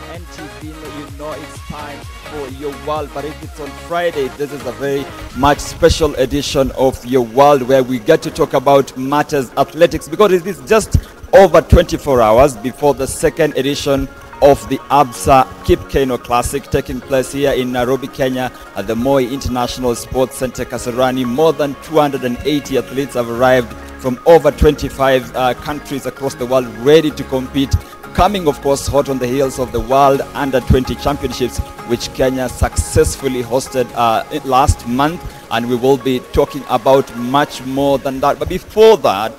NTV, you know it's time for Your World. But if it's on Friday, this is a very much special edition of Your World where we get to talk about matters athletics, because it is just over 24 hours before the second edition of the Absa Keino Classic taking place here in Nairobi, Kenya at the Moi International Sports Center, Kasarani. More than 280 athletes have arrived from over 25 countries across the world ready to compete, coming of course hot on the heels of the World Under-20 Championships, which Kenya successfully hosted last month, and we will be talking about much more than that. But before that,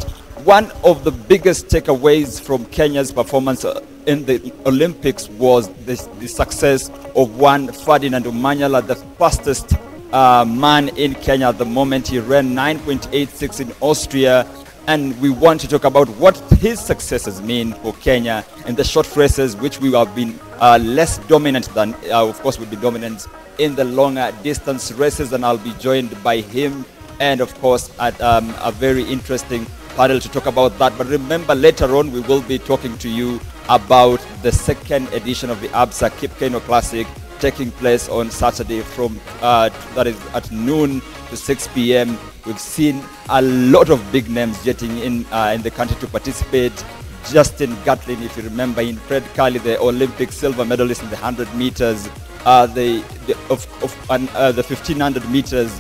one of the biggest takeaways from Kenya's performance in the Olympics was the success of one Ferdinand Omanyala, the fastest man in Kenya at the moment. He ran 9.86 in Austria, and we want to talk about what his successes mean for Kenya in the short races, which we have been less dominant than, of course, we'll be dominant in the longer distance races, and I'll be joined by him and, of course, at a very interesting panel to talk about that. But remember, later on, we will be talking to you about the second edition of the Absa Keino Classic taking place on Saturday from that is at noon to 6 p.m. We've seen a lot of big names getting in the country to participate. Justin Gatlin, if you remember, in Fred Curley, the Olympic silver medalist in the 100 meters, the 1500 meters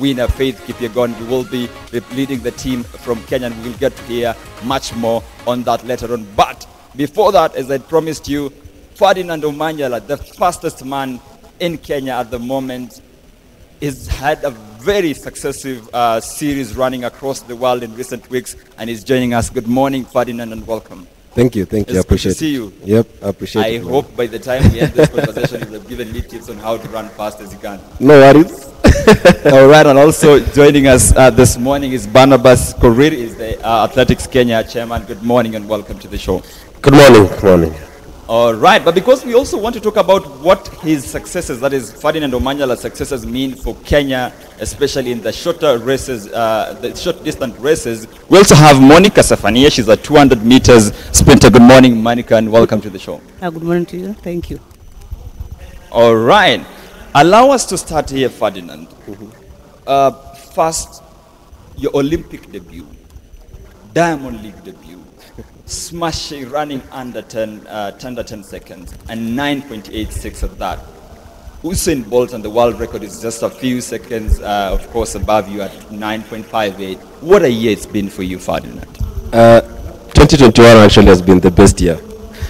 winner Faith Kipyegon. We will be leading the team from Kenya, and we will get to hear much more on that later on. But before that, as I promised you, Ferdinand Omanyala, the fastest man in Kenya at the moment, has had a very successive series running across the world in recent weeks, and is joining us. Good morning, Ferdinand, and welcome. Thank you. I appreciate it. See you. Yep, I appreciate it. I hope by the time we end this conversation, you'll have given me tips on how to run fast as you can. No worries. All right, and also joining us this morning is Barnabas Korir, is the Athletics Kenya chairman. Good morning and welcome to the show. Good morning. Good morning. All right, but because we also want to talk about what his successes, that is Ferdinand Omanyala's successes, mean for Kenya, especially in the shorter races, the short distance races. We also have Monica Safania. She's a 200 meters sprinter. Good morning, Monica, and welcome to the show. Good morning to you. Thank you. All right. Allow us to start here, Ferdinand. First, your Olympic debut, Diamond League debut, smashing, running under 10 seconds, and 9.86 of that. Usain Bolt, and the world record is just a few seconds, of course, above you at 9.58. What a year it's been for you, Ferdinand. 2021 actually has been the best year.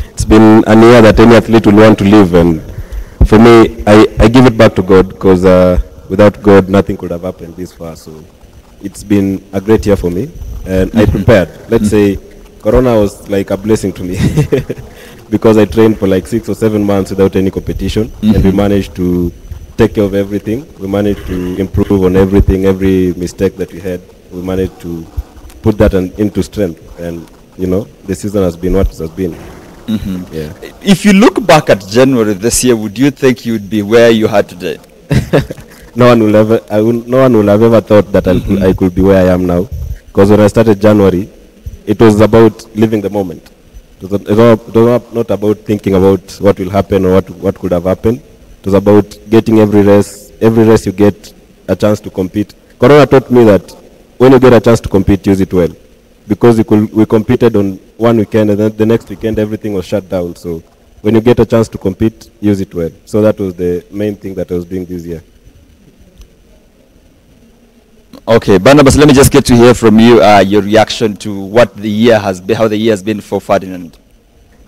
It's been a year that any athlete will want to live, and for me, I give it back to God, because without God, nothing could have happened this far. So it's been a great year for me, and I prepared. Let's say Corona was like a blessing to me because I trained for like 6 or 7 months without any competition, and we managed to take care of everything. We managed to improve on everything, every mistake that we had. We managed to put that into strength, and you know, the season has been what it has been. Yeah. If you look back at January this year, would you think you'd be where you are today? No one will have ever thought that I could be where I am now, because when I started January, it was about living the moment. It was not about thinking about what will happen or what could have happened. It was about getting every race you get a chance to compete. Corona taught me that when you get a chance to compete, use it well. Because we competed on one weekend, and then the next weekend everything was shut down. So when you get a chance to compete, use it well. So that was the main thing that I was doing this year. Okay, Barnabas, let me just get to hear from you your reaction to what the year has been, how the year has been for Ferdinand.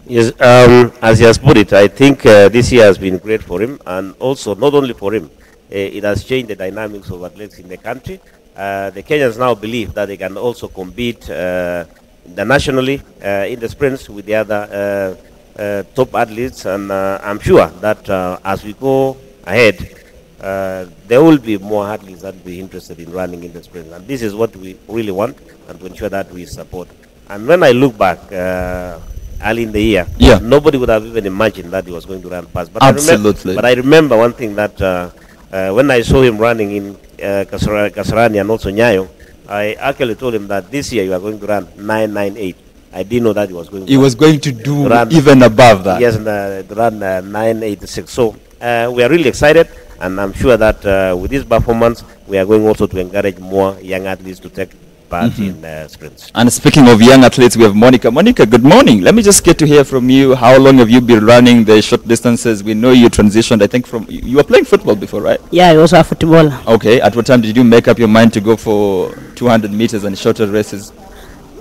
Yes, as he has put it, I think this year has been great for him, and also not only for him, it has changed the dynamics of athletes in the country. The Kenyans now believe that they can also compete internationally in the sprints with the other top athletes, and I'm sure that as we go ahead, there will be more athletes that will be interested in running in the sprint, and this is what we really want, and to ensure that we support. And when I look back early in the year, nobody would have even imagined that he was going to run fast. But absolutely. I remember one thing, that when I saw him running in Kasarani and also Nyayo, I actually told him that this year you are going to run 998. I didn't know that he was going. He was going to do run even above that. Yes, and run 9:86. So we are really excited, and I'm sure that with this performance, we are going also to encourage more young athletes to take part in sprints. And speaking of young athletes, we have Monica. Monica, good morning. Let me just get to hear from you. How long have you been running the short distances? We know you transitioned, I think, from you were playing football before, right? Yeah, I was a footballer. Okay. At what time did you make up your mind to go for 200 meters and shorter races?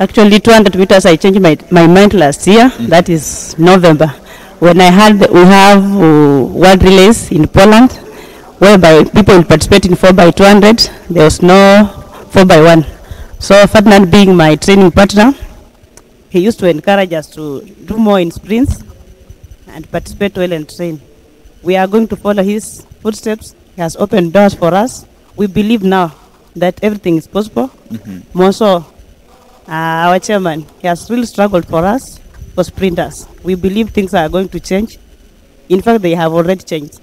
Actually, 200 meters, I changed my mind last year. That is November. When I had, we have world relays in Poland, whereby people will participate in 4x200. There was no 4x1. So Ferdinand being my training partner, he used to encourage us to do more in sprints and participate well and train. We are going to follow his footsteps. He has opened doors for us. We believe now that everything is possible. More so, our chairman, he has really struggled for us, for sprinters. We believe things are going to change. In fact, they have already changed.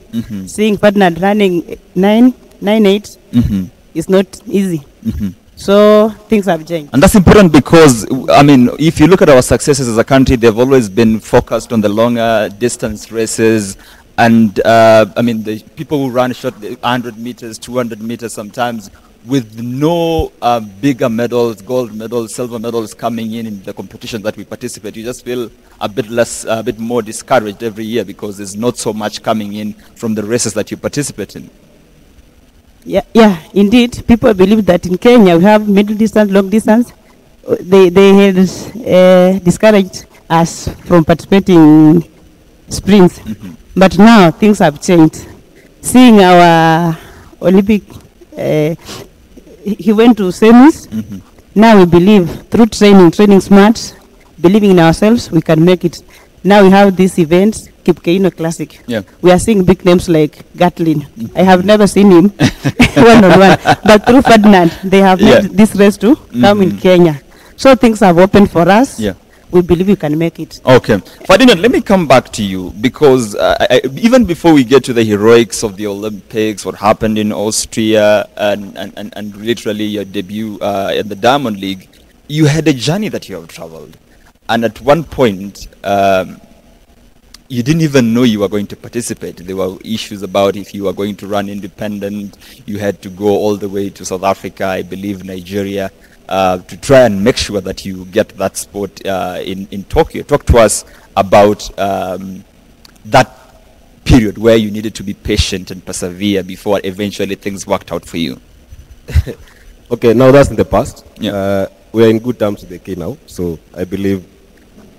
Seeing Ferdinand running 9.8 is not easy. So things have changed. And that's important because, I mean, if you look at our successes as a country, they've always been focused on the longer distance races. And, I mean, the people who run short 100 meters, 200 meters sometimes, with no bigger medals, gold medals, silver medals coming in the competition that we participate, you just feel a bit more discouraged every year because there's not so much coming in from the races that you participate in. Yeah, indeed. People believe that in Kenya we have middle distance, long distance. They had discouraged us from participating in sprints. But now things have changed. Seeing our Olympic, he went to semis. Now we believe through training smart, believing in ourselves, we can make it. Now we have this event, Keino Classic. Yeah. We are seeing big names like Gatlin. I have never seen him one-on-one. But through Ferdinand, they have made this race to come in Kenya. So things have opened for us. Yeah. We believe we can make it. Okay. Ferdinand, let me come back to you because even before we get to the heroics of the Olympics, what happened in Austria and literally your debut in the Diamond League, you had a journey that you have traveled. And at one point, you didn't even know you were going to participate. There were issues about if you were going to run independent. You had to go all the way to South Africa, I believe Nigeria, to try and make sure that you get that spot in Tokyo. Talk to us about that period where you needed to be patient and persevere before eventually things worked out for you. Okay, now that's in the past. Yeah. We are in good terms with the Keino, so I believe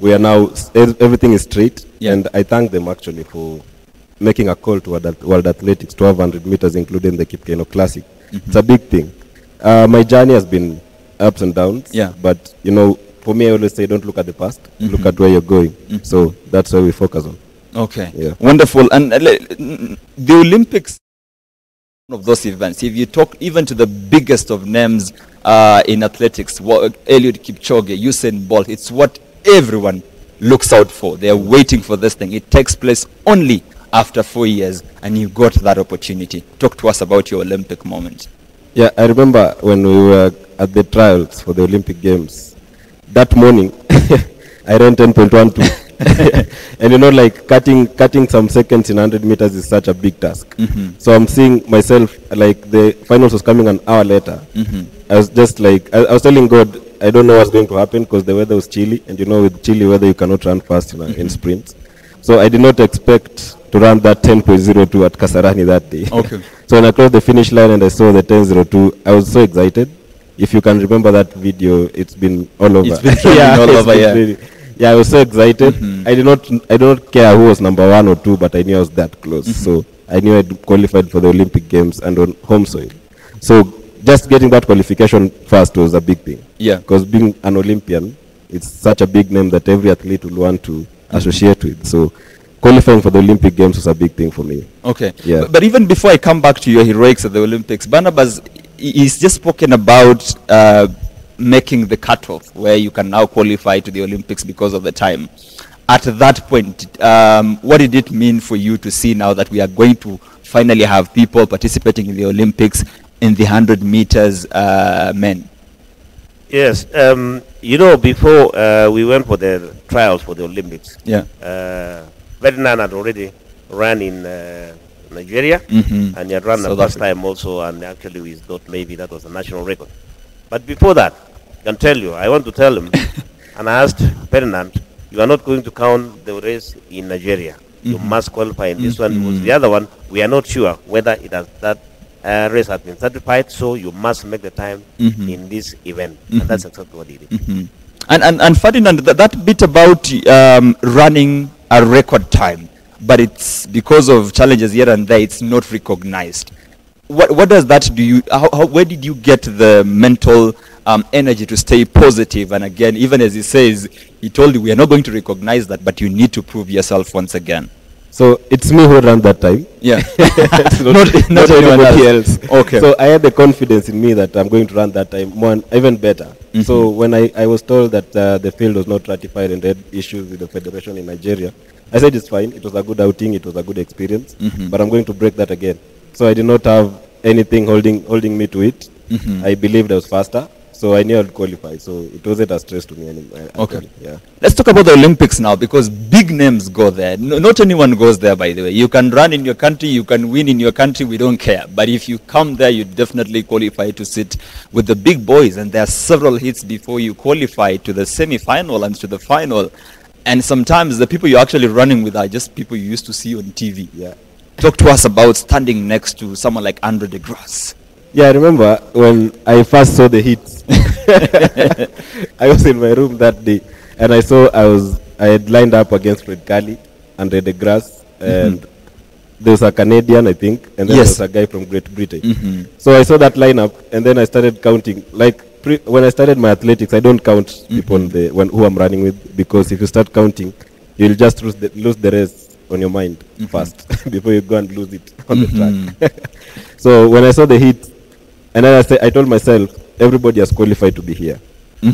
we are now, everything is straight, and I thank them actually for making a call to World Athletics, 1200 meters, including the Keino Classic. It's a big thing. My journey has been ups and downs, but you know, for me, I always say, don't look at the past, look at where you're going. So that's where we focus on. Okay, yeah. Wonderful. And the Olympics, one of those events, if you talk even to the biggest of names in athletics, Eliud Kipchoge, Usain Bolt, it's what everyone looks out for. They are waiting for this thing. It takes place only after 4 years, and you got that opportunity. Talk to us about your Olympic moment. Yeah, I remember when we were at the trials for the Olympic Games. That morning, I ran 10.12. And you know, like cutting some seconds in 100 meters is such a big task. So I'm seeing myself, like the finals was coming an hour later. I was just like, I was telling God, I don't know what's going to happen because the weather was chilly, and you know, with chilly weather you cannot run fast in sprints. So I did not expect to run that 10.02 at Kasarani that day. Okay. So when I crossed the finish line and I saw the 10.02, I was so excited. If you can remember that video, it's been all over. It's been all over, yeah. Really, yeah, I was so excited. I did not care who was number 1 or 2, but I knew I was that close. So I knew I'd qualified for the Olympic Games and on home soil. So just getting that qualification first was a big thing. Yeah. Because being an Olympian, it's such a big name that every athlete will want to associate with. So qualifying for the Olympic Games was a big thing for me. Okay. Yeah. But even before I come back to your heroics at the Olympics, Barnabas, he's just spoken about making the cutoff where you can now qualify to the Olympics because of the time. At that point, what did it mean for you to see now that we are going to finally have people participating in the Olympics in the 100 meters men? Yes, before we went for the trials for the Olympics, Yeah. Ferdinand had already ran in Nigeria, and he had run the South first Africa. time also, and actually we thought maybe that was a national record. But before that, I can tell you, I want to tell him, and I asked Ferdinand, you are not going to count the race in Nigeria. You must qualify in this one, because the other one, we are not sure whether it has that race has been certified, so you must make the time in this event. And that's exactly what he did. And Ferdinand, that bit about running a record time, but it's because of challenges here and there, it's not recognized. What does that do you? Where did you get the mental energy to stay positive? And again, even as he says, he told you we are not going to recognize that, but you need to prove yourself once again. So it's me who ran that time. Yeah, It's not anyone anybody else. else. Okay. So I had the confidence in me that I'm going to run that time more, even better. So when I was told that the field was not ratified and they had issues with the federation in Nigeria, I said it's fine. It was a good outing. It was a good experience. But I'm going to break that again. So I did not have anything holding me to it. I believed I was faster. So I knew I'd qualify. So it wasn't a stress to me anymore. Okay. Yeah. Let's talk about the Olympics now, because big names go there. No, not anyone goes there, by the way. You can run in your country, you can win in your country, we don't care. But if you come there, you definitely qualify to sit with the big boys. And there are several hits before you qualify to the semi-final and to the final. And sometimes the people you're actually running with are just people you used to see on TV. Yeah. Talk to us about standing next to someone like Andre de Grasse. Yeah, I remember when I first saw the hits. I was in my room that day, and I had lined up against Fred Curley, Andre de Grasse, and there was a Canadian, I think, and then Yes. there was a guy from Great Britain. So I saw that lineup, and then I started counting. Like when I started my athletics, I don't count people who I'm running with, because if you start counting, you'll just lose the race on your mind first before you go and lose it on the track. So when I saw the hits, and then I told myself, everybody has qualified to be here.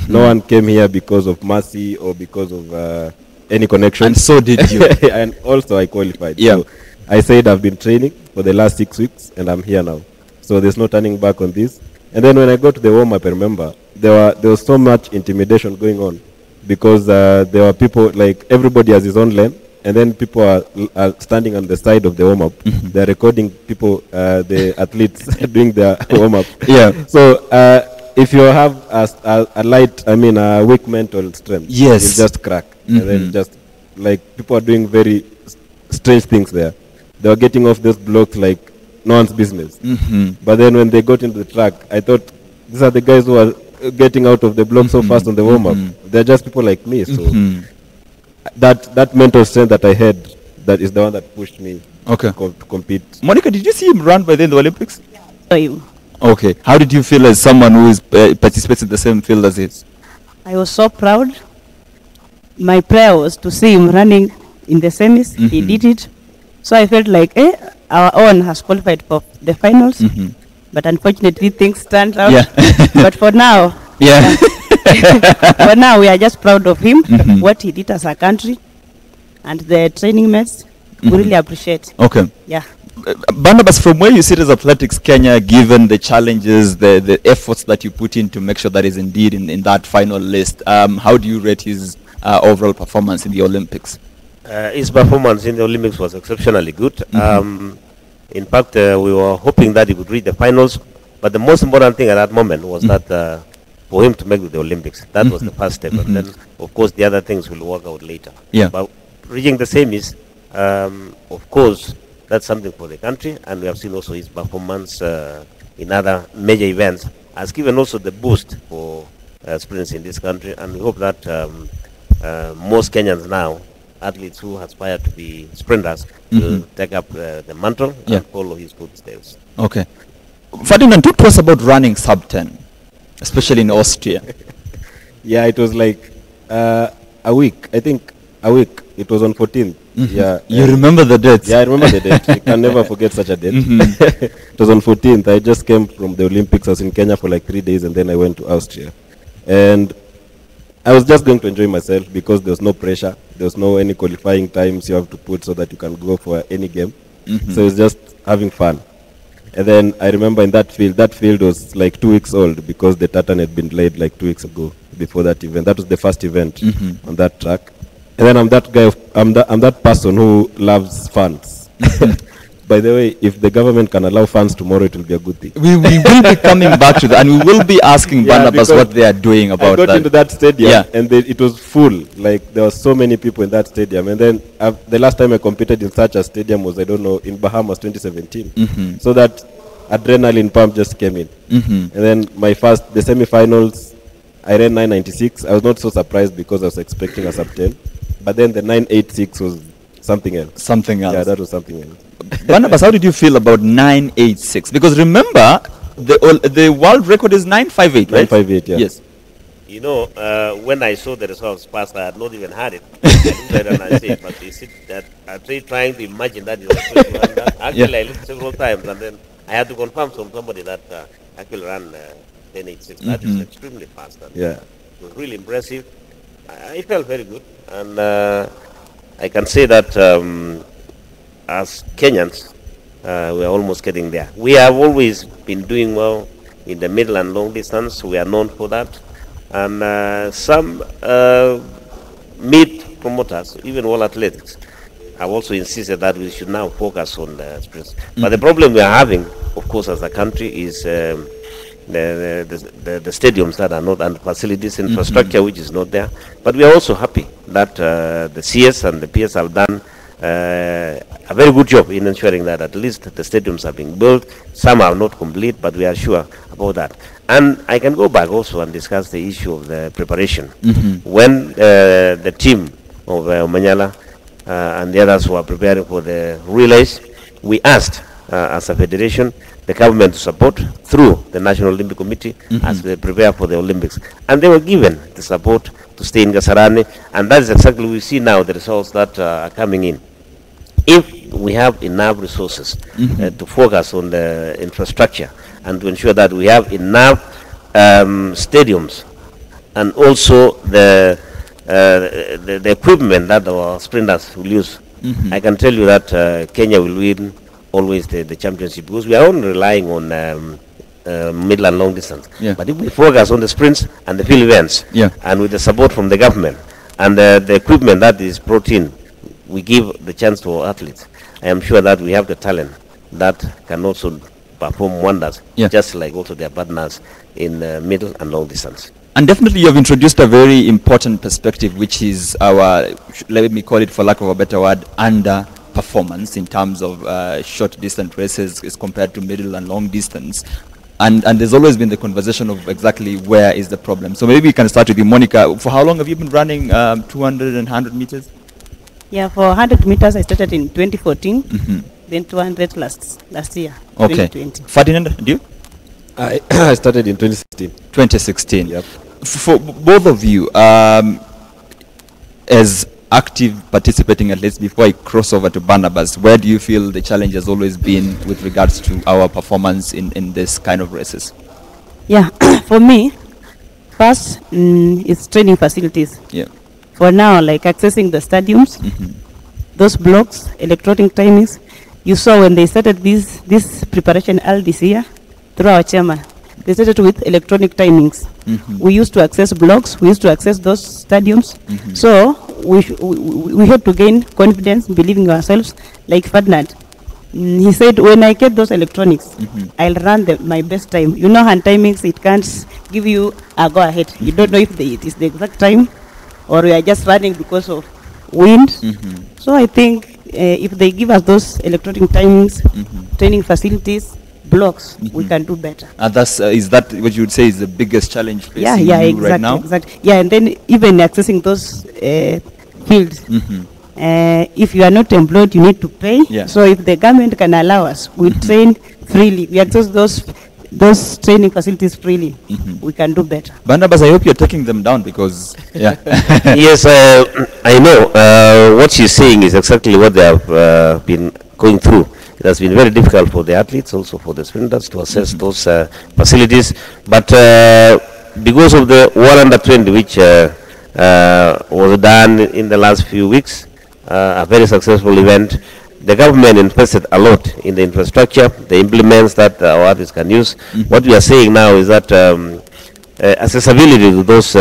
No one came here because of mercy or because of any connection. And so did you. And also I qualified. Yeah. So I said I've been training for the last 6 weeks and I'm here now. So there's no turning back on this. And then when I got to the warm-up, I remember there was so much intimidation going on, because there were people, like everybody has his own lane. And then people are standing on the side of the warm-up. They're recording people, the athletes doing their warm-up. Yeah. So if you have a weak mental strength, Yes. you'll just crack. And then just, like, people are doing very strange things there. They were getting off those blocks like no one's business. But then when they got into the track, I thought, these are the guys who are getting out of the block so fast on the warm-up. They're just people like me. So that mental strength that I had, that is the one that pushed me Okay. to compete. Monica, did you see him run by the Olympics? So you- Okay. How did you feel as someone who is participates in the same field as his? I was so proud. My prayer was to see him running in the semis. He did it. So I felt like, our own has qualified for the finals. But unfortunately, things turned out. Yeah. But for now, Yeah. for now, we are just proud of him, what he did as a country, and the training mates. We really appreciate. Okay. Yeah. Barnabas, from where you sit as Athletics Kenya, given the challenges, the efforts that you put in to make sure that is indeed in that final list, how do you rate his overall performance in the Olympics? His performance in the Olympics was exceptionally good. In fact, we were hoping that he would reach the finals, but the most important thing at that moment was that for him to make the Olympics. That was the first step, and then, of course, the other things will work out later. Yeah. But reaching the semis, of course, that's something for the country, and we have seen also his performance in other major events has given also the boost for sprints in this country, and we hope that most Kenyans now, athletes who aspire to be sprinters, will take up the mantle and follow his footsteps. Okay. Ferdinand, talk to us about running sub-10, especially in Austria. Yeah, it was like a week. I think a week. It was on 14th. Yeah. You remember the dates? Yeah, I remember the date. I can never forget such a date. It was on 14th. I just came from the Olympics. I was in Kenya for like 3 days, and then I went to Austria. And I was just going to enjoy myself because there was no pressure. There was no any qualifying times you have to put so that you can go for any game. So it was just having fun. And then I remember in that field was like 2 weeks old because the tartan had been laid like 2 weeks ago before that event. That was the first event on that track. And then I'm that guy, I'm that person who loves fans. By the way, if the government can allow fans tomorrow, it will be a good thing. We will be coming back to that, and we will be asking Barnabas what they are doing about that. I got into that stadium, and it was full. Like, there were so many people in that stadium. And then the last time I competed in such a stadium was, I don't know, in Bahamas 2017. So that adrenaline pump just came in. And then the semi-finals, I ran 996. I was not so surprised because I was expecting a sub 10. But then the 986 was something else. Something else. Yeah, that was something else. Barnabas, how did you feel about 986? Because remember, the world record is 958, right? 958, yeah. Yes. You know, when I saw the results pass, I had not even had it. I looked at it and I said, but is it that I'm trying to imagine that you're supposed to run that? Actually, I looked several times and then I had to confirm from somebody that actually ran 1086. That is extremely fast. And it was really impressive. I felt very good. And I can say that as Kenyans, we are almost getting there. We have always been doing well in the middle and long distance. We are known for that. And some mid promoters, even World Athletics, have also insisted that we should now focus on the sprints. But the problem we are having, of course, as a country is the stadiums that are not, and facilities, infrastructure which is not there. But we are also happy that the CS and the PS have done a very good job in ensuring that at least the stadiums are being built. Some are not complete, but we are sure about that. And I can go back also and discuss the issue of the preparation. When the team of Omanyala and the others were preparing for the relays, we asked as a federation the government to support through the National Olympic Committee as they prepare for the Olympics. And they were given the support to stay in Kasarani, and that is exactly we see now the results that are coming in. If we have enough resources to focus on the infrastructure and to ensure that we have enough stadiums and also the equipment that our sprinters will use, I can tell you that Kenya will win always the championship, because we are only relying on middle and long distance. But if we focus on the sprints and the field events, and with the support from the government and the equipment that is brought in, we give the chance to our athletes. I am sure that we have the talent that can also perform wonders, just like also their partners in middle and long distance. And definitely you have introduced a very important perspective, which is our, let me call it for lack of a better word, under performance in terms of short distance races as compared to middle and long distance. And there's always been the conversation of exactly where is the problem. So maybe we can start with you, Monica. For how long have you been running 200 and 100 meters? Yeah, for 100 meters I started in 2014, then 200 last year, 2020. Ferdinand, and you? I started in 2016. 2016. Yep. For both of you, as active participating athletes, before I cross over to Barnabas, where do you feel the challenge has always been with regards to our performance in this kind of races? Yeah, for me, first it's training facilities. Yeah. For now, like accessing the stadiums, those blocks, electronic timings. You saw when they started this preparation early this year, through our chairman, they started with electronic timings. We used to access blocks, we used to access those stadiums. So we had to gain confidence, believing in ourselves, like Ferdinand. He said, when I get those electronics, I'll run my best time. You know, hand timings, it can't give you a go ahead. You don't know if it is the exact time or we are just running because of wind. So I think if they give us those electronic timings, training facilities, blocks, we can do better. And is that what you would say is the biggest challenge facing you right now? Exactly. Yeah, and then even accessing those fields. If you are not employed, you need to pay. So if the government can allow us, we train freely. We access those training facilities freely. We can do better. Barnabas, I hope you're taking them down because, Yes, I know. What she's saying is exactly what they have been going through. It has been very difficult for the athletes, also for the sprinters, to access those facilities. But because of the 120, which was done in the last few weeks, a very successful event, the government invested a lot in the infrastructure, the implements that our athletes can use. What we are saying now is that accessibility to those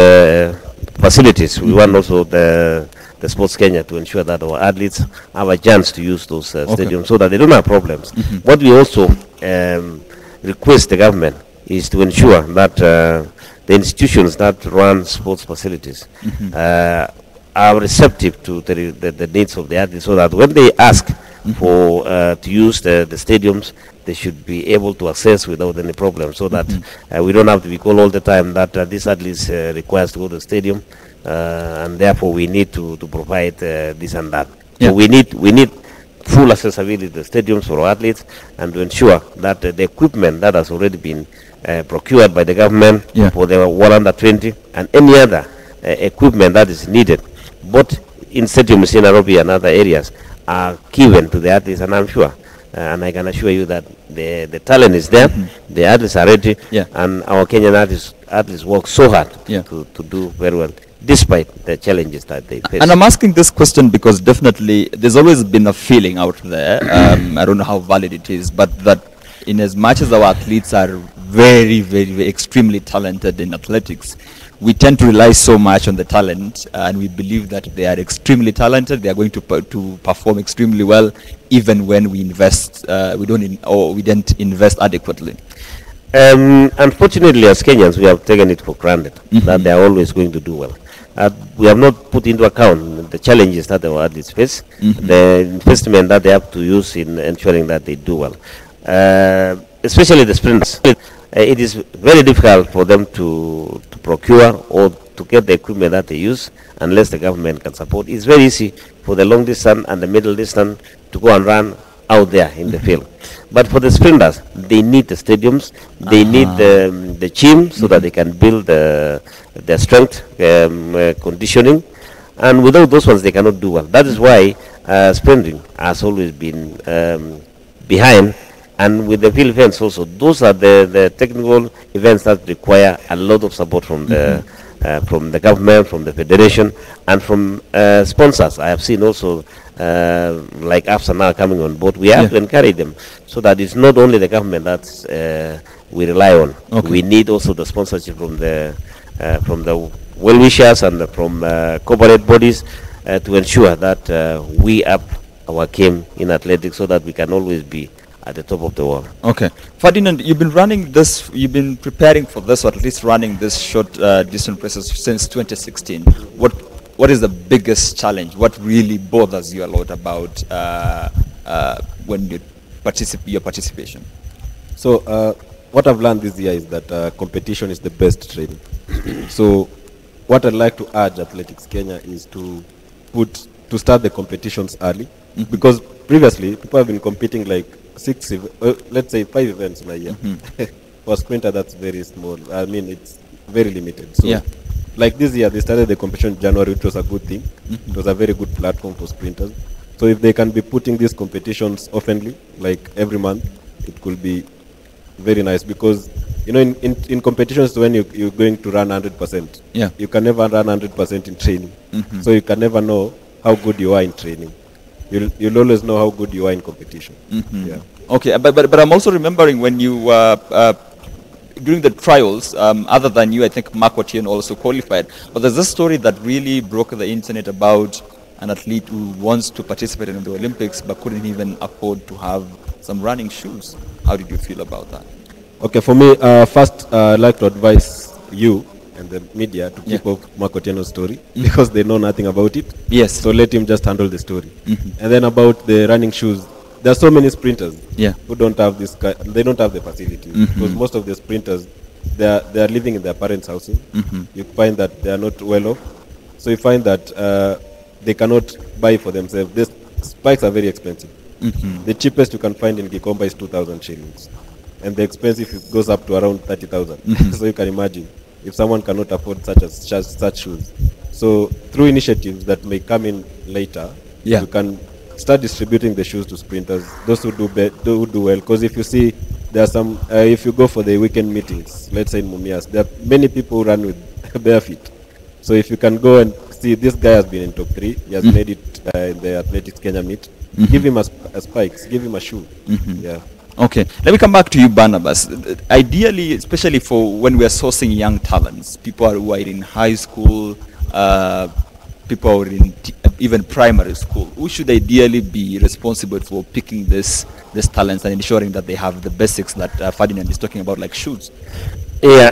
facilities, we want also the Sports Kenya to ensure that our athletes have a chance to use those stadiums so that they don't have problems. What we also request the government is to ensure that the institutions that run sports facilities are receptive to the needs of the athletes, so that when they ask for to use the stadiums, they should be able to access without any problem, so that we don't have to be called all the time that this athlete requires to go to the stadium, and therefore we need to provide this and that. So we need full accessibility to the stadiums for our athletes, and to ensure that the equipment that has already been procured by the government for the 120 and any other equipment that is needed, both in stadiums in Nairobi and other areas, are given to the athletes. And I'm sure, and I can assure you that the talent is there, the athletes are ready, and our Kenyan athletes work so hard to do very well, despite the challenges that they face. And I'm asking this question because definitely there's always been a feeling out there, I don't know how valid it is, but that in as much as our athletes are very, very extremely talented in athletics, we tend to rely so much on the talent, and we believe that they are extremely talented, they are going to perform extremely well, even when we invest, we don't invest adequately. Unfortunately, as Kenyans, we have taken it for granted that they are always going to do well. We have not put into account the challenges that our athletes face, the investment that they have to use in ensuring that they do well. Especially the sprinters. It is very difficult for them to procure or to get the equipment that they use unless the government can support. It's very easy for the long distance and the middle distance to go and run out there in the field. But for the sprinters, they need the stadiums, they need the gym so that they can build their strength, conditioning, and without those ones they cannot do well. That is why sprinting has always been behind. And with the field events also, those are the technical events that require a lot of support from the government, from the federation, and from sponsors. I have seen also like Absa now coming on board. We have to encourage them, so that it's not only the government that we rely on. We need also the sponsorship from the well-wishers and from corporate bodies to ensure that we up our game in athletics, so that we can always be at the top of the world. Okay. Ferdinand, you've been running this, you've been preparing for this, or at least running this short distance races since 2016. What is the biggest challenge? What really bothers you a lot about when you your participation? So what I've learned this year is that competition is the best training. So what I'd like to urge Athletics Kenya is to start the competitions early, because previously people have been competing like let's say 5 events in a year. For a sprinter, that's very small. I mean, it's very limited. So like this year, they started the competition in January, which was a good thing. It was a very good platform for sprinters. So if they can be putting these competitions oftenly, like every month, it could be very nice, because you know, in competitions, when you're going to run 100%, you can never run 100% in training. So you can never know how good you are in training. You'll always know how good you are in competition. Okay, but I'm also remembering when you during the trials, other than you, I think Mark Otieno also qualified. But there's this story that really broke the internet about an athlete who wants to participate in the Olympics but couldn't even afford to have some running shoes. How did you feel about that? Okay, for me, first I'd like to advise you and the media to keep up Mark Otieno's story, because they know nothing about it. Yes. So let him just handle the story. And then about the running shoes, there are so many sprinters who don't have this. They don't have the facilities, because most of the sprinters, they are living in their parents' houses. You find that they are not well off, so you find that they cannot buy for themselves. These spikes are very expensive. The cheapest you can find in Gikomba is 2,000 shillings, and the expensive goes up to around 30,000. So you can imagine if someone cannot afford such shoes. So through initiatives that may come in later, you can start distributing the shoes to sprinters, those who do well. Because if you see, there are some, if you go for the weekend meetings, let's say in Mumias, there are many people who run with bare feet. So if you can go and see, this guy has been in top 3, he has made it in the Athletics Kenya meet. Give him a spikes, give him a shoe. Yeah. Okay, let me come back to you, Barnabas. Ideally, especially for when we are sourcing young talents, people who are in high school, people who are in even primary school, who should ideally be responsible for picking these talents and ensuring that they have the basics that Ferdinand is talking about, like shoes? Yeah,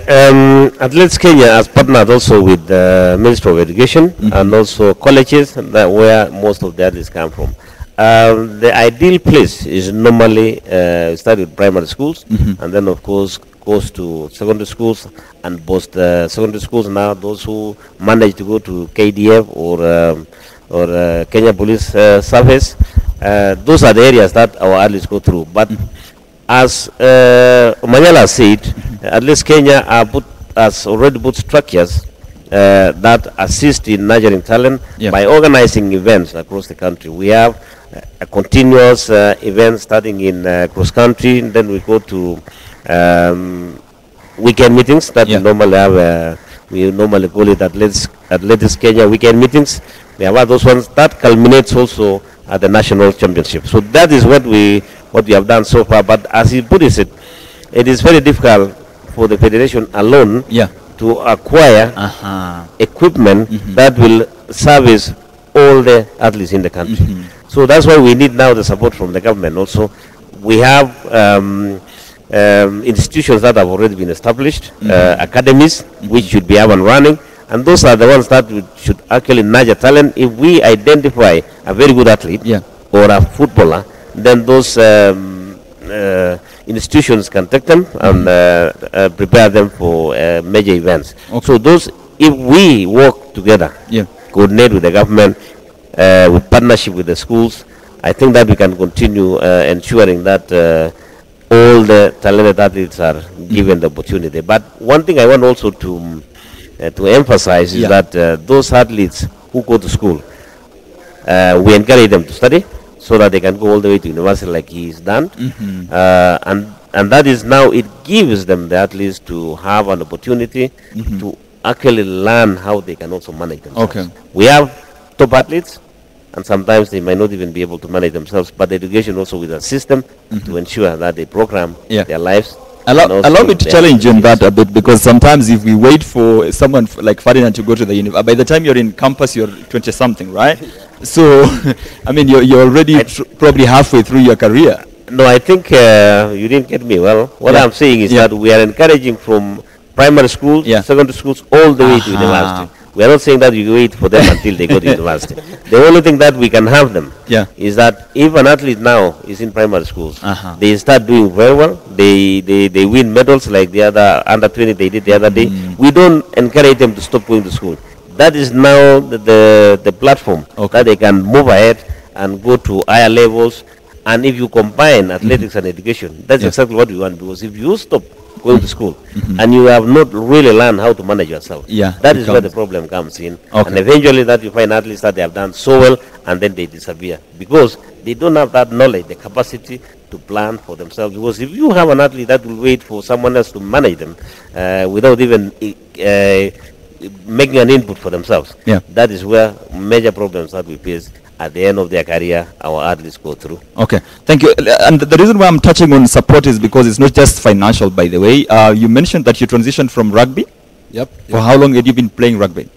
Athletes Kenya has partnered also with the Ministry of Education and also colleges where most of the athletes come from. The ideal place is normally start with primary schools and then of course goes to secondary schools, and both the secondary schools now, those who manage to go to KDF or Kenya Police Service, those are the areas that our athletes go through. But as Omanyala said, Athletes Kenya has already put structures that assist in nurturing talent by organizing events across the country. We have a continuous event starting in cross country, and then we go to weekend meetings that we normally have. We normally call it Athletes Kenya weekend meetings. We have those ones that culminates also at the national championship. So that is what we have done so far. But as he put it is very difficult for the federation alone to acquire equipment that will service all the athletes in the country. So that's why we need now the support from the government also. We have institutions that have already been established, academies which should be up and running, and those are the ones that should actually nurture talent. If we identify a very good athlete or a footballer, then those institutions can take them and prepare them for major events. So those, if we work together, coordinate with the government, with partnership with the schools, I think that we can continue ensuring that all the talented athletes are given the opportunity. But one thing I want also to emphasize is that those athletes who go to school, we encourage them to study so that they can go all the way to university like he's done. And that is now, it gives them, the athletes, to have an opportunity to actually learn how they can also manage themselves. We have top athletes, and sometimes they might not even be able to manage themselves, but the education also with a system to ensure that they program their lives. Allow me to challenge you on that a bit, because sometimes if we wait for someone like Ferdinand to go to the university, by the time you're in campus, you're 20-something, right? So, I mean, you're already probably halfway through your career. No, I think you didn't get me well. What I'm saying is that we are encouraging from primary schools, secondary schools, all the way to university. We are not saying that you wait for them until they go to university. The only thing that we can have them is that if an athlete now is in primary schools, they start doing very well, they win medals like the other under 20 they did the other day. We don't encourage them to stop going to school. That is now the platform that they can move ahead and go to higher levels. And if you combine athletics and education, that's exactly what we want, because if you stop going to school and you have not really learned how to manage yourself, that is where the problem comes in. And eventually that you find athletes that they have done so well and then they disappear because they don't have that knowledge, the capacity to plan for themselves. Because if you have an athlete that will wait for someone else to manage them without even making an input for themselves, that is where major problems that we face at the end of their career, our athletes go through. Okay, thank you. And the reason why I'm touching on support is because it's not just financial, by the way. You mentioned that you transitioned from rugby. For how long had you been playing rugby?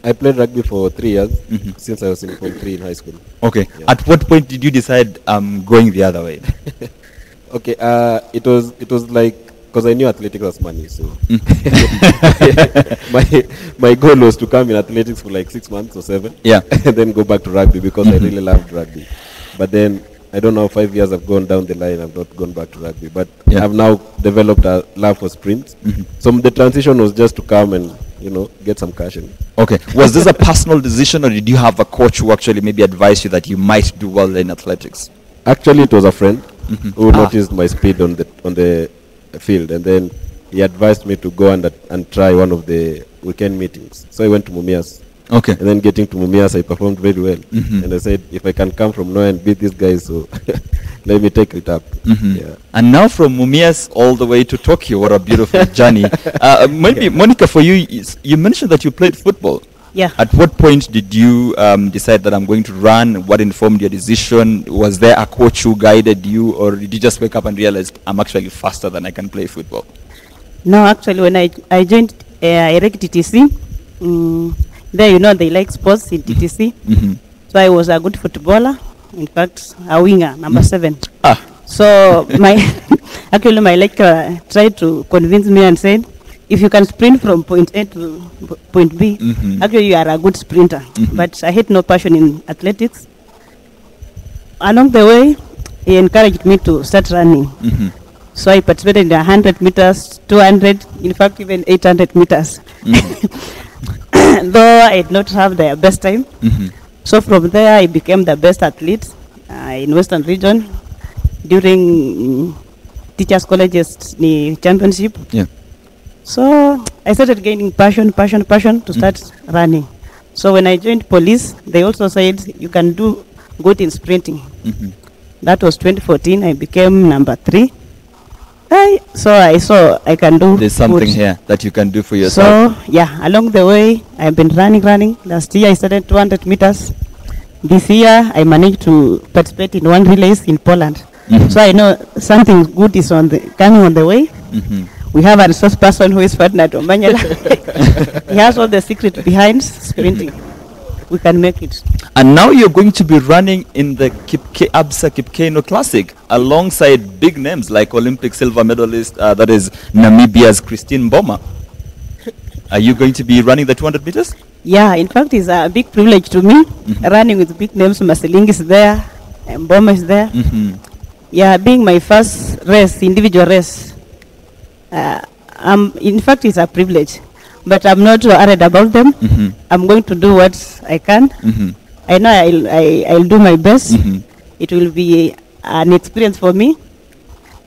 I played rugby for 3 years, since I was in Form 3 in high school. Okay. At what point did you decide going the other way? Okay, it was like, because I knew athletics was money, so my goal was to come in athletics for like 6 months or 7, and then go back to rugby because I really loved rugby. But then I don't know, 5 years have gone down the line, I've not gone back to rugby. But I've now developed a love for sprints. So the transition was just to come and get some cash in. Okay. Was this a personal decision, or did you have a coach who actually maybe advised you that you might do well in athletics? Actually, it was a friend who noticed my speed on the field, and then he advised me to go and try one of the weekend meetings. So I went to Mumias. Okay. And then getting to Mumias, I performed very well. And I said, if I can come from nowhere and beat these guys, so let me take it up. And now from Mumias all the way to Tokyo, what a beautiful journey. Maybe, Monica, for you, you mentioned that you played football. Yeah. At what point did you decide that I'm going to run? What informed your decision? Was there a coach who guided you, or did you just wake up and realize I'm actually faster than I can play football? No, actually, when I joined Erek TTC, there, they like sports in TTC. Mm-hmm. So I was a good footballer. In fact, a winger, number 7. Ah. So actually my lecturer tried to convince me and said, if you can sprint from point A to point B, actually you are a good sprinter. But I had no passion in athletics. Along the way, he encouraged me to start running. So I participated in 100 meters, 200, in fact even 800 meters. Though I did not have the best time. So from there I became the best athlete in Western region during teachers colleges championship. Yeah. So I started gaining passion to start running. So when I joined police, they also said you can do good in sprinting. That was 2014. I became number 3. So I saw I can do. There's something good here that you can do for yourself. So yeah, along the way I've been running. Last year I started 200 meters. This year I managed to participate in one relays in Poland. So I know something good is coming on the way. We have a resource person who is Ferdinand Omanyala. He has all the secret behind sprinting. We can make it. And now you're going to be running in the Absa Keino Classic alongside big names like Olympic silver medalist, that is Namibia's Christine Mboma. Are you going to be running the 200 meters? Yeah, in fact, it's a big privilege to me. Running with big names, Marceling is there, Mboma is there. Yeah, being my first race, individual race. In fact, it's a privilege. But I'm not worried about them. I'm going to do what I can. I know I'll do my best. It will be an experience for me.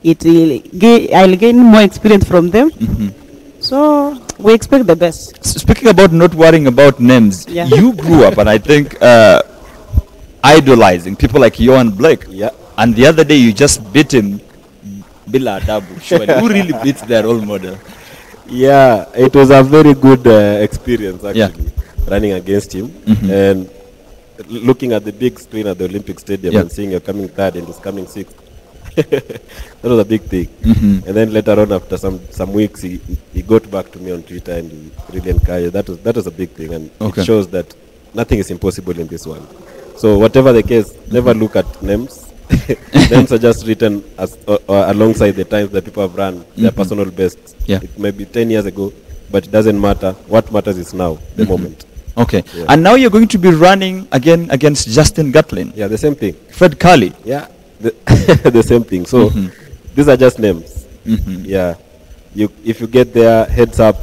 I'll gain more experience from them. So we expect the best. Speaking about not worrying about names, you grew up, and I think idolizing people like Johan Blake. Yeah. And the other day you just beat him, Bila Adabu. Surely. Who really beats their role model? Yeah, it was a very good experience actually, running against him and looking at the big screen at the Olympic Stadium and seeing you're coming 3rd and he's coming 6th. That was a big thing. And then later on, after some weeks, he got back to me on Twitter and he really encouraged. That was a big thing, and it shows that nothing is impossible in this world. So whatever the case, never look at names. Names are just written alongside the times that people have run their personal bests. It may be 10 years ago, but it doesn't matter. What matters is now, the moment. Okay. And now you're going to be running again against Justin Gatlin. Yeah, the same thing. Fred Curley. Yeah, the same thing. So these are just names. Yeah. If you get there, heads up,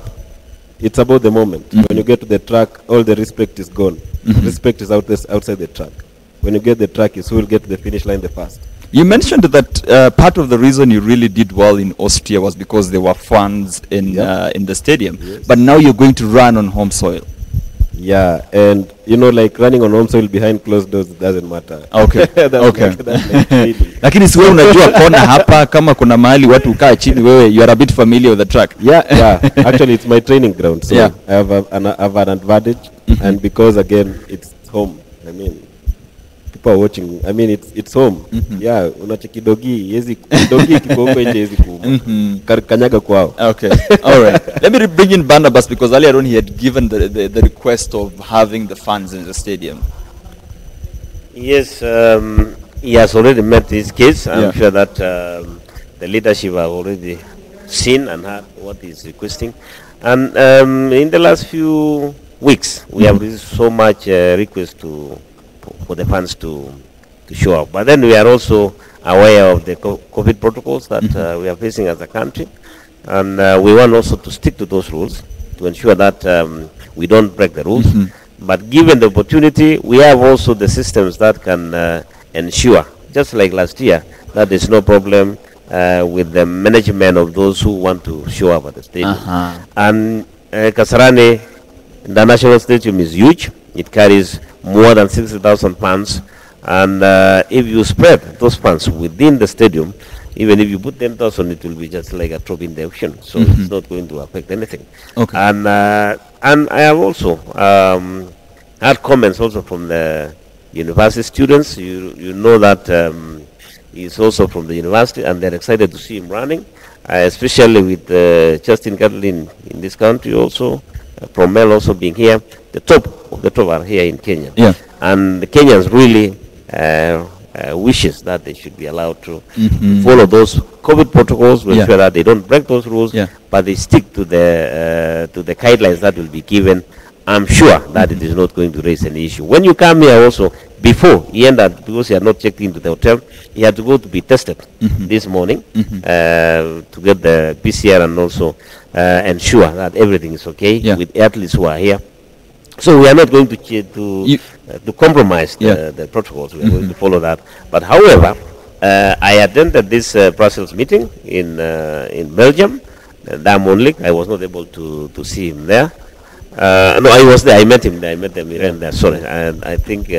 it's about the moment. When you get to the track, all the respect is gone. Respect is outside the track. When you get the track, is who will get to the finish line the first. You mentioned that part of the reason you really did well in Austria was because there were fans in the stadium. But now you're going to run on home soil. Yeah, and like running on home soil behind closed doors doesn't matter. Okay. Lakini siwe unajua kona hapa kama kuna mahali watu ukaa chini wewe, you are a bit familiar with the track. Yeah. Actually, it's my training ground, so I have an advantage, and because again it's home. I mean, people are watching. I mean, it's home. Yeah, unacheki dogi kiko huko nje yezi kanyaga kwao. Okay. All right. Let me bring in Barnabas, because earlier on he had given the request of having the fans in the stadium. Yes, he has already met his case. I'm sure that the leadership have already seen and heard what he's requesting. And in the last few weeks, we have received so much request for the fans to show up. But then we are also aware of the COVID protocols that we are facing as a country. And we want also to stick to those rules to ensure that we don't break the rules. But given the opportunity, we have also the systems that can ensure, just like last year, that there's no problem with the management of those who want to show up at the stadium. And Kasarani, the national stadium is huge. It carries more than 60,000 fans. And if you spread those fans within the stadium, even if you put 10,000, it will be just like a drop in the ocean. So it's not going to affect anything. Okay. And I have also had comments also from the university students. You know that he's also from the university, and they're excited to see him running, especially with Justin Gatlin in this country also, Promel also being here. The top of the top are here in Kenya. Yeah. And the Kenyans really wishes that they should be allowed to follow those COVID protocols to ensure that they don't break those rules, but they stick to the guidelines that will be given. I'm sure that it is not going to raise any issue. When you come here also, before he ended, because he had not checked into the hotel, he had to go to be tested this morning to get the PCR and also ensure that everything is okay with athletes who are here. So we are not going to compromise the protocols. We are going to follow that. But however, I attended this Brussels meeting in Belgium. Diamond League. I was not able to see him there. No, I was there. I met him there. I met them there. Sorry, and I think,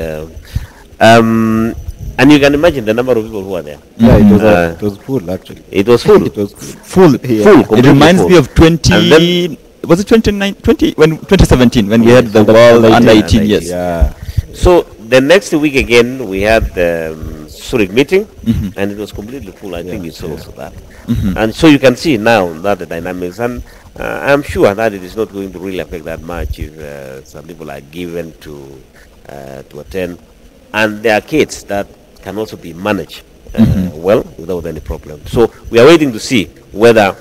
and you can imagine the number of people who are there. Yeah, it was full actually. It was full. It was Full. Full. It reminds me of 20. And then, was it 2017 when we had the World Under 18 years? Yeah. So the next week again we had the Zurich meeting, and it was completely full. I think it's also that. And so you can see now that the dynamics, and I'm sure that it is not going to really affect that much if some people are given to attend, and there are kids that can also be managed well without any problem. So we are waiting to see whether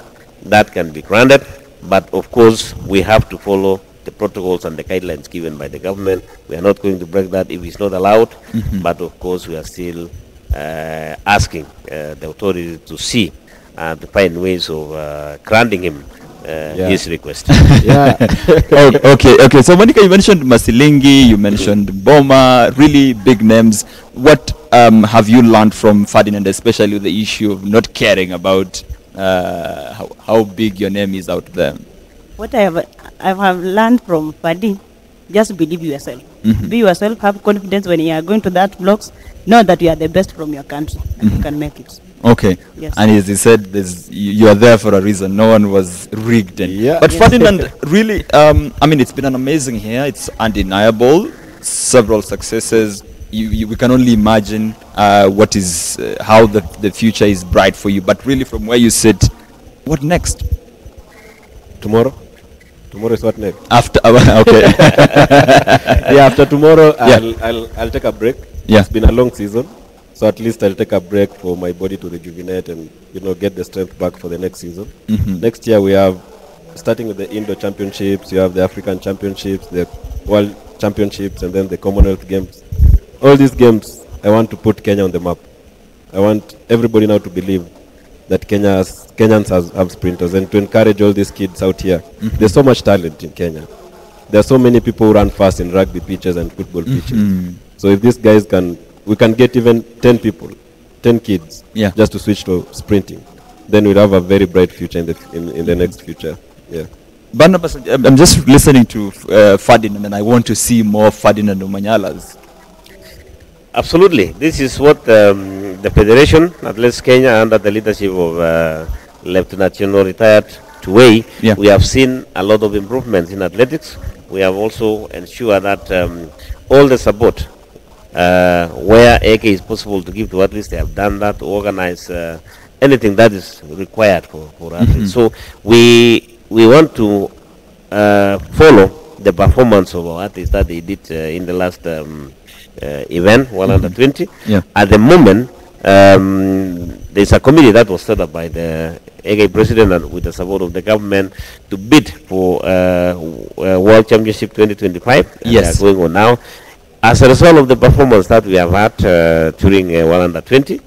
that can be granted, but of course we have to follow the protocols and the guidelines given by the government. We are not going to break that if it's not allowed, but of course we are still asking the authorities to see and to find ways of granting him his request. Okay. So Monica, you mentioned Masilingi, you mentioned Boma, really big names. What have you learned from Ferdinand, especially the issue of not caring about how big your name is out there? What I have learned from Fadi, just believe yourself. Be yourself, have confidence when you are going to that blocks. Know that you are the best from your country and you can make it. Okay. Yes. And as he said, you are there for a reason. No one was rigged. But Ferdinand, really, I mean, it's been an amazing year. It's undeniable. Several successes. We can only imagine what is how the future is bright for you. But really, from where you sit, what next? Tomorrow is what next? After okay. After tomorrow, I'll take a break. It's been a long season, so at least I'll take a break for my body to rejuvenate and get the strength back for the next season. Next year we have, starting with the Indo Championships, you have the African Championships, the World Championships, and then the Commonwealth Games. All these games, I want to put Kenya on the map. I want everybody now to believe that Kenyans have sprinters, and to encourage all these kids out here. There's so much talent in Kenya. There are so many people who run fast in rugby pitches and football pitches. So if these guys we can get even 10 people, 10 kids, just to switch to sprinting, then we'll have a very bright future in the next future. Yeah. Barnabas, I'm just listening to Ferdinand, and I want to see more Ferdinand Omanyalas. Absolutely. This is what the Federation, Athletics Kenya, under the leadership of Lieutenant General retired Tuwei, we have seen a lot of improvements in athletics. We have also ensured that all the support where AK is possible to give to athletes, they have done that to organize anything that is required for athletes. So we want to follow the performance of our athletes that they did in the last event, 120. At the moment, there's a committee that was set up by the AK president and with the support of the government to bid for World Championship 2025. They are going on now. As a result of the performance that we have had during 120,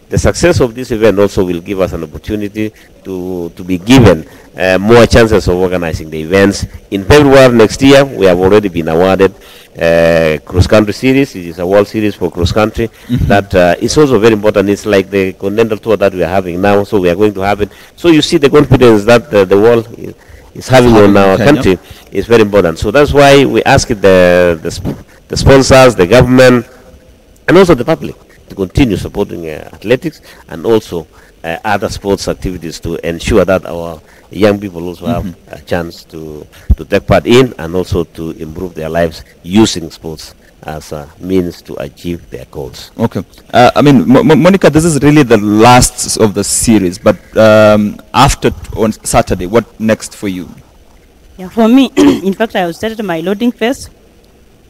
the success of this event also will give us an opportunity to be given more chances of organizing the events. In February next year, we have already been awarded cross-country series. It is a world series for cross-country. That is also very important. It's like the continental tour that we are having now, so we are going to have it. So you see the confidence that the world is having on our country is very important. So that's why we ask the sponsors, the government, and also the public to continue supporting athletics, and also other sports activities to ensure that our young people also have a chance to take part in and also to improve their lives using sports as a means to achieve their goals. Okay. I mean, Monica, this is really the last of the series, but after on Saturday, what next for you? Yeah, for me, in fact, I started my loading phase,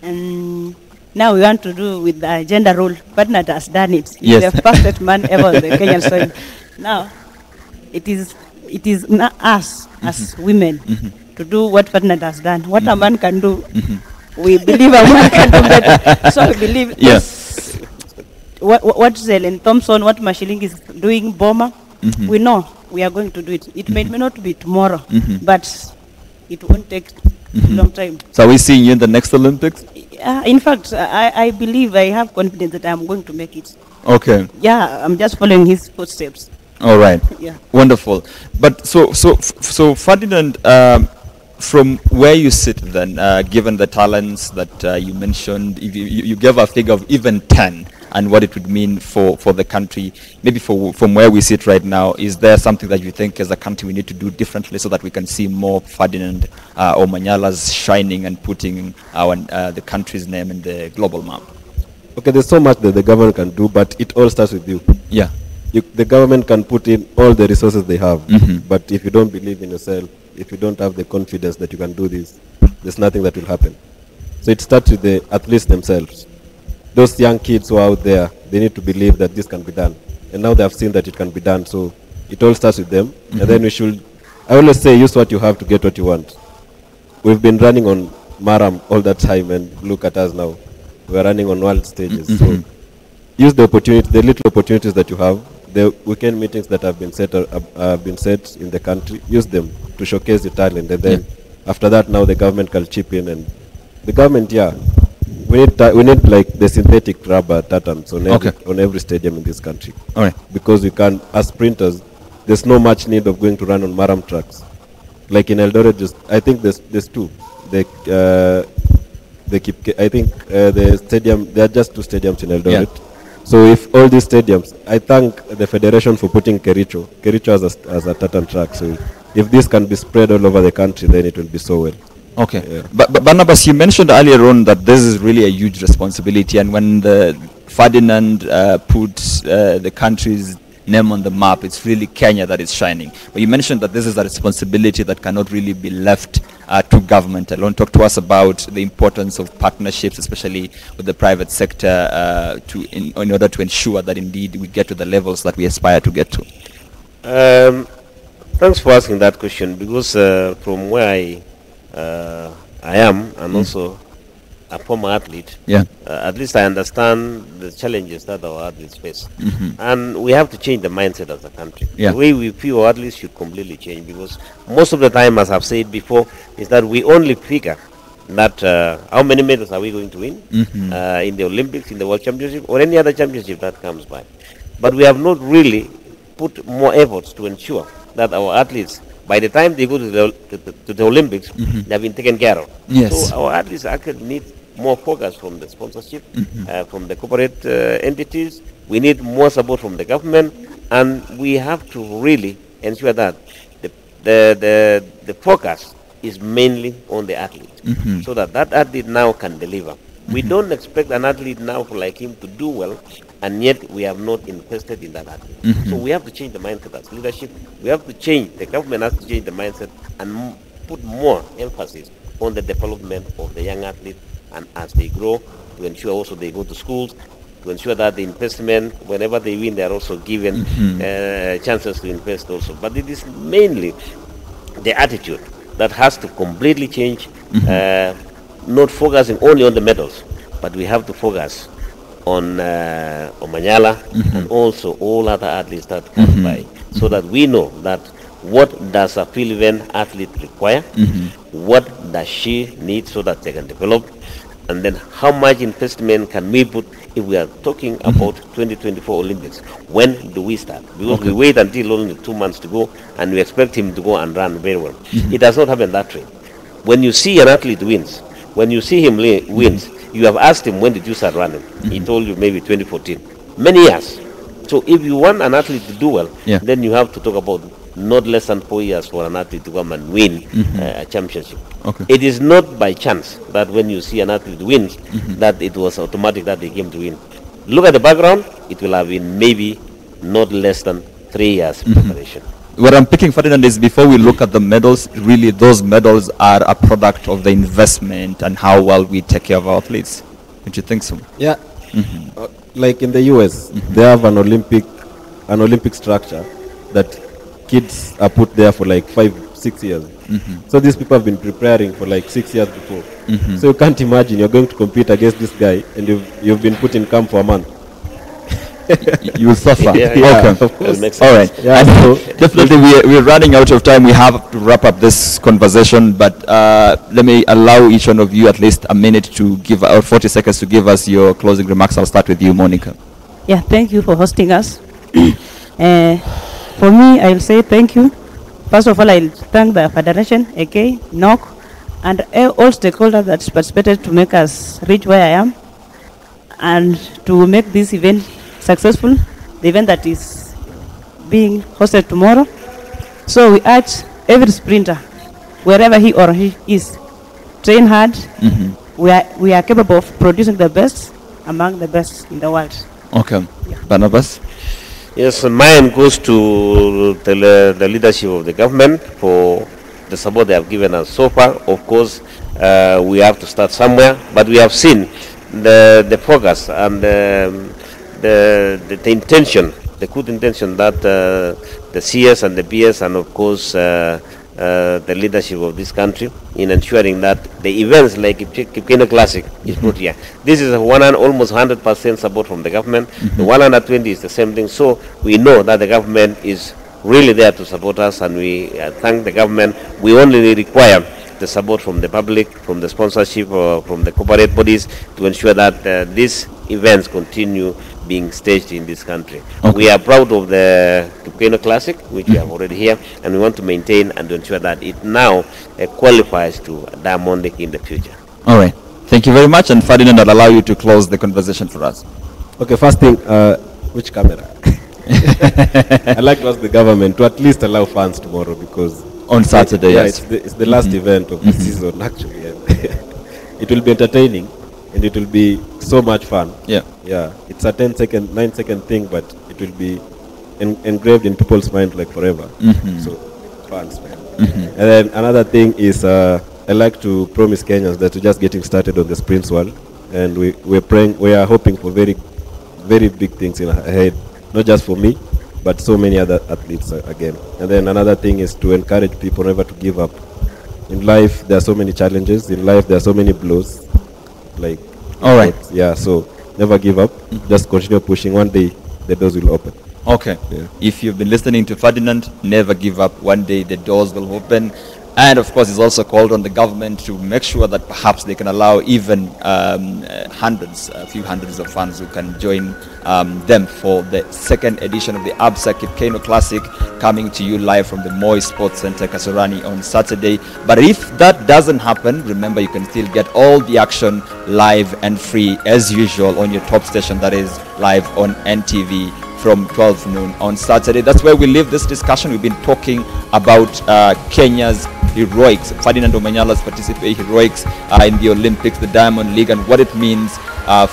and now we want to do with the gender role. Partner has done it. He's Yes. the fastest man ever on the Kenyan soil. Now, it is not us as women to do what partner has done. What a man can do, we believe a man can do better. So we believe Yes. what Zelen Thompson, what Mashiling is doing, Boma, we know we are going to do it. It may not be tomorrow, but it won't take a long time. So are we seeing you in the next Olympics? In fact, I believe, I have confidence that I'm going to make it. Okay. Yeah, I'm just following his footsteps. All right. Yeah. Wonderful. But so Ferdinand, from where you sit then, given the talents that you mentioned, if you gave a figure of even 10 and what it would mean for the country, maybe from where we sit right now, is there something that you think as a country we need to do differently so that we can see more Ferdinand Omanyalas shining and putting the country's name in the global map? Okay, there's so much that the government can do, but it all starts with you. Yeah. The government can put in all the resources they have, but if you don't believe in yourself, if you don't have the confidence that you can do this, there's nothing that will happen. So it starts with the athletes themselves. Those young kids who are out there, they need to believe that this can be done. And now they have seen that it can be done, so it all starts with them. And then I always say, use what you have to get what you want. We've been running on Maram all that time, and look at us now. We're running on world stages. So use the opportunity, the little opportunities that you have, the weekend meetings that have been set in the country, use them to showcase your talent. And then after that, now the government can chip in. And the government, we need like the synthetic rubber tartans on every stadium in this country. All right. Because we can, as sprinters, there's no much need of going to run on Maram tracks. Like in Eldoret, I think there's two. The stadium, there are just two stadiums in Eldoret. Yeah. So if all these stadiums, I thank the federation for putting Kericho as a tartan track. So if this can be spread all over the country, then it will be so well. Okay. Yeah. But Barnabas, you mentioned earlier on that this is really a huge responsibility, and when the Ferdinand puts the country's name on the map, it's really Kenya that is shining. But you mentioned that this is a responsibility that cannot really be left to government alone. Talk to us about the importance of partnerships, especially with the private sector, in order to ensure that indeed we get to the levels that we aspire to get to. Thanks for asking that question, because from where I am, and also a former athlete, at least I understand the challenges that our athletes face. And we have to change the mindset as a country. The way we view our athletes should completely change, because most of the time, as I've said before, is that we only figure that how many medals are we going to win in the Olympics, in the World Championship, or any other championship that comes by. But we have not really put more efforts to ensure that our athletes, by the time they go to the Olympics, they have been taken care of. Yes. So our athletes actually need more focus from the sponsorship, from the corporate entities. We need more support from the government, and we have to really ensure that the focus is mainly on the athlete, so that athlete now can deliver. We don't expect an athlete now like him to do well, and yet we have not invested in that athlete. So we have to change the mindset as leadership. We have to change, the government has to change the mindset and put more emphasis on the development of the young athlete, and as they grow, to ensure also they go to schools, to ensure that the investment, whenever they win, they are also given chances to invest also. But it is mainly the attitude that has to completely change, not focusing only on the medals, but we have to focus on Omanyala and also all other athletes that come by, so that we know that what does a Philippine athlete require, what does she need so that they can develop, and then how much investment can we put if we are talking about 2024 Olympics. When do we start? Because we wait until only 2 months to go, and we expect him to go and run very well. It does not happen that way. When you see an athlete wins, when you see him wins, you have asked him, when did you start running? He told you maybe 2014. Many years. So if you want an athlete to do well, Yeah. then you have to talk about not less than 4 years for an athlete to come and win a championship. Okay. It is not by chance that when you see an athlete wins, that it was automatic that they came to win. Look at the background, it will have been maybe not less than 3 years preparation. What I'm picking, Ferdinand, is before we look at the medals, really those medals are a product of the investment and how well we take care of our athletes. Don't you think so? Yeah. Like in the US, they have an Olympic structure that kids are put there for like 5-6 years. So these people have been preparing for like 6 years before. So you can't imagine you're going to compete against this guy and you've been put in camp for a month. You will suffer. Yeah, Okay. of course. All right. Yeah, And so- definitely, we're running out of time. We have to wrap up this conversation, but let me allow each one of you at least a minute to give out 40 seconds to give us your closing remarks. I'll start with you, Monica. Yeah, thank you for hosting us. For me, I'll say thank you. First of all, I'll thank the Federation, AK, NOC, and all stakeholders that participated to make us reach where I am and to make this event successful, the event that is being hosted tomorrow. So we urge every sprinter, wherever he or she is, train hard. We are capable of producing the best among the best in the world. Okay. Barnabas? Yes, mine goes to the leadership of the government for the support they have given us so far. Of course, we have to start somewhere, but we have seen the focus and the intention, the good intention that the CS and the BS and of course the leadership of this country in ensuring that the events like Keino Classic is brought here. This is almost 100% support from the government. The 120 is the same thing. So we know that the government is really there to support us, and we thank the government. We only require the support from the public, from the sponsorship, from the corporate bodies to ensure that these events continue being staged in this country. Okay. We are proud of the Keino Classic, which we have already here, and we want to maintain and to ensure that it now qualifies to Diamond League in the future. All right. Thank you very much. And Ferdinand, I'll allow you to close the conversation for us. Okay, first thing, which camera? I'd like to ask the government to at least allow fans tomorrow because On Saturday, yeah, yes. it's the last event of the season actually. And it will be entertaining and it will be so much fun. Yeah. Yeah, it's a 9-second thing, but it will be engraved in people's mind like forever. So, fans, man. And then another thing is, I like to promise Kenyans that we're just getting started on the sprints world, and we are hoping for very, very big things ahead, not just for me, but so many other athletes again. And then another thing is to encourage people never to give up. In life, there are so many challenges. In life, there are so many blows. Like, All right. Yeah, so never give up. Just continue pushing. One day, the doors will open. Okay. Yeah. If you've been listening to Ferdinand, never give up. One day the doors will open. And of course, it's also called on the government to make sure that perhaps they can allow even a few hundreds of fans who can join them for the second edition of the Absa Keino Classic, coming to you live from the Moi Sports Center, Kasarani, on Saturday. But if that doesn't happen, remember you can still get all the action live and free as usual on your top station, that is live on NTV from 12 noon on Saturday. That's where we leave this discussion. We've been talking about Kenya's heroics, Ferdinand Omanyala's heroics in the Olympics, the Diamond League, and what it means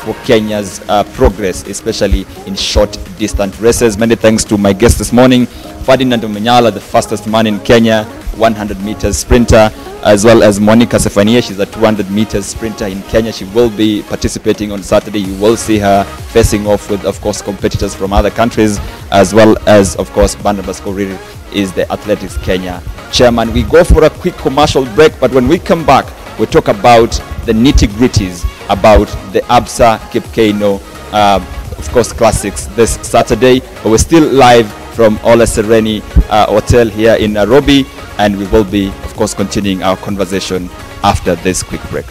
for Kenya's progress, especially in short distance races. Many thanks to my guest this morning, Ferdinand Omanyala, the fastest man in Kenya, 100 meters sprinter, as well as Monica Safania. She's a 200 meters sprinter in Kenya. She will be participating on Saturday. You will see her facing off with, of course, competitors from other countries, as well as, of course, Barnabas Korir is the Athletics Kenya chairman. We go for a quick commercial break, but when we come back, we talk about the nitty-gritties about the Absa Keino, of course, classics this Saturday. But we're still live from Ole Sereni Hotel here in Nairobi, and we will be, of course, continuing our conversation after this quick break.